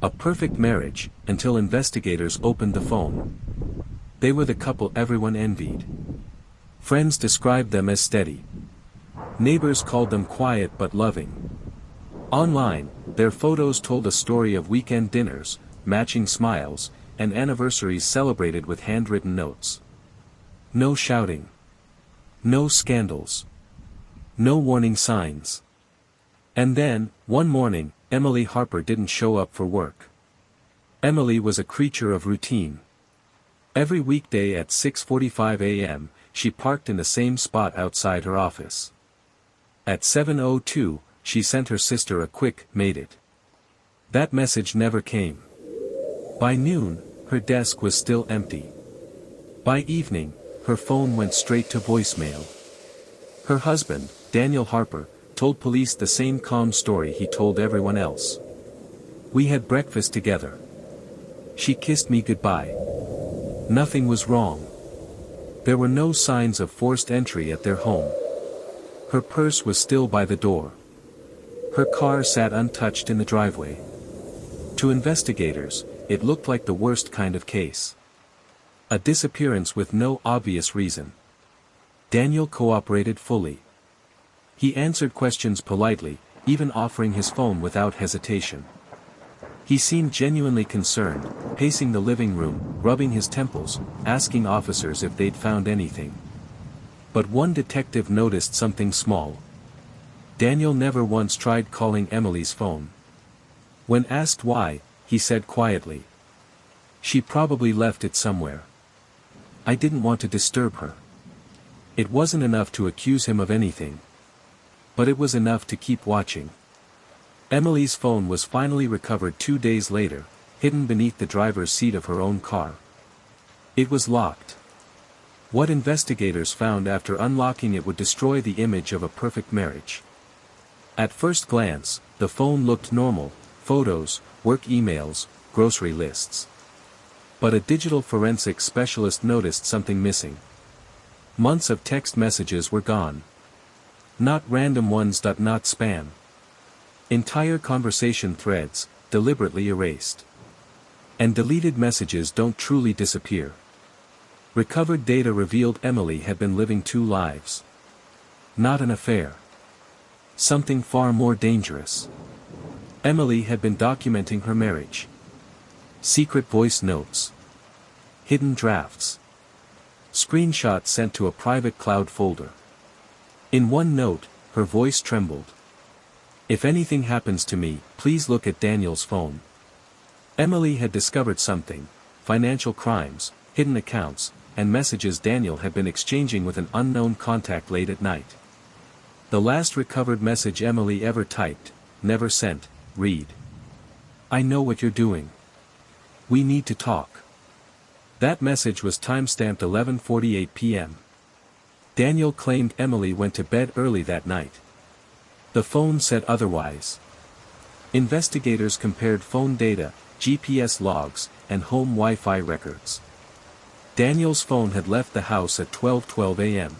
A perfect marriage, until investigators opened the phone. They were the couple everyone envied. Friends described them as steady. Neighbors called them quiet but loving. Online, their photos told a story of weekend dinners, matching smiles, and anniversaries celebrated with handwritten notes. No shouting. No scandals. No warning signs. And then, one morning, Emily Harper didn't show up for work. Emily was a creature of routine. Every weekday at 6:45 a.m., she parked in the same spot outside her office. At 7:02, she sent her sister a quick "made it." That message never came. By noon, her desk was still empty. By evening, her phone went straight to voicemail. Her husband, Daniel Harper, told police the same calm story he told everyone else. "We had breakfast together. She kissed me goodbye. Nothing was wrong. There were no signs of forced entry at their home. Her purse was still by the door. Her car sat untouched in the driveway." To investigators, it looked like the worst kind of case. A disappearance with no obvious reason. Daniel cooperated fully. He answered questions politely, even offering his phone without hesitation. He seemed genuinely concerned, pacing the living room, rubbing his temples, asking officers if they'd found anything. But one detective noticed something small. Daniel never once tried calling Emily's phone. When asked why, he said quietly, "She probably left it somewhere. I didn't want to disturb her." It wasn't enough to accuse him of anything. But it was enough to keep watching. Emily's phone was finally recovered 2 days later, hidden beneath the driver's seat of her own car. It was locked. What investigators found after unlocking it would destroy the image of a perfect marriage. At first glance, the phone looked normal: photos, work emails, grocery lists. But a digital forensics specialist noticed something missing. Months of text messages were gone. Not random ones, not spam. Entire conversation threads, deliberately erased. And deleted messages don't truly disappear. Recovered data revealed Emily had been living two lives. Not an affair. Something far more dangerous. Emily had been documenting her marriage. Secret voice notes. Hidden drafts. Screenshots sent to a private cloud folder. In one note, her voice trembled. "If anything happens to me, please look at Daniel's phone." Emily had discovered something: financial crimes, hidden accounts, and messages Daniel had been exchanging with an unknown contact late at night. The last recovered message Emily ever typed, never sent, read: "I know what you're doing. We need to talk." That message was timestamped 11:48 p.m. Daniel claimed Emily went to bed early that night. The phone said otherwise. Investigators compared phone data, GPS logs, and home Wi-Fi records. Daniel's phone had left the house at 12:12 a.m.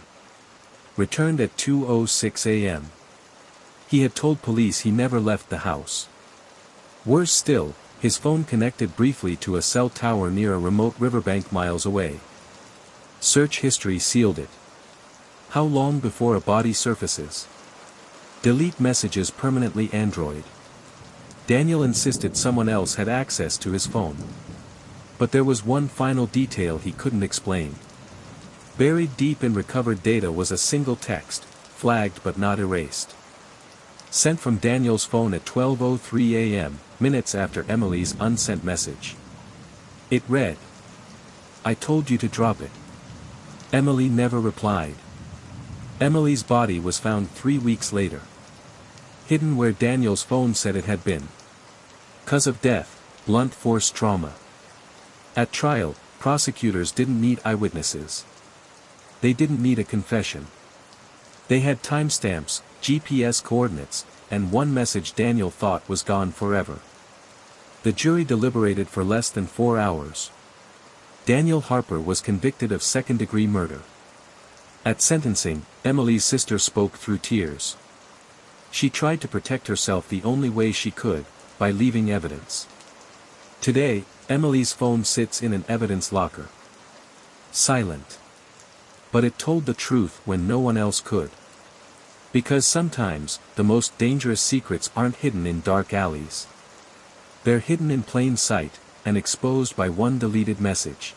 Returned at 2:06 a.m. He had told police he never left the house. Worse still, his phone connected briefly to a cell tower near a remote riverbank miles away. Search history sealed it. How long before a body surfaces? Delete messages permanently. Android. Daniel insisted someone else had access to his phone. But there was one final detail he couldn't explain. Buried deep in recovered data was a single text, flagged but not erased. Sent from Daniel's phone at 12:03 a.m., minutes after Emily's unsent message. It read, "I told you to drop it." Emily never replied. Emily's body was found 3 weeks later. Hidden where Daniel's phone said it had been. Cause of death: blunt force trauma. At trial, prosecutors didn't need eyewitnesses. They didn't need a confession. They had timestamps, GPS coordinates, and one message Daniel thought was gone forever. The jury deliberated for less than 4 hours. Daniel Harper was convicted of second-degree murder. At sentencing, Emily's sister spoke through tears. She tried to protect herself the only way she could, by leaving evidence. Today, Emily's phone sits in an evidence locker. Silent. But it told the truth when no one else could. Because sometimes, the most dangerous secrets aren't hidden in dark alleys. They're hidden in plain sight, and exposed by one deleted message.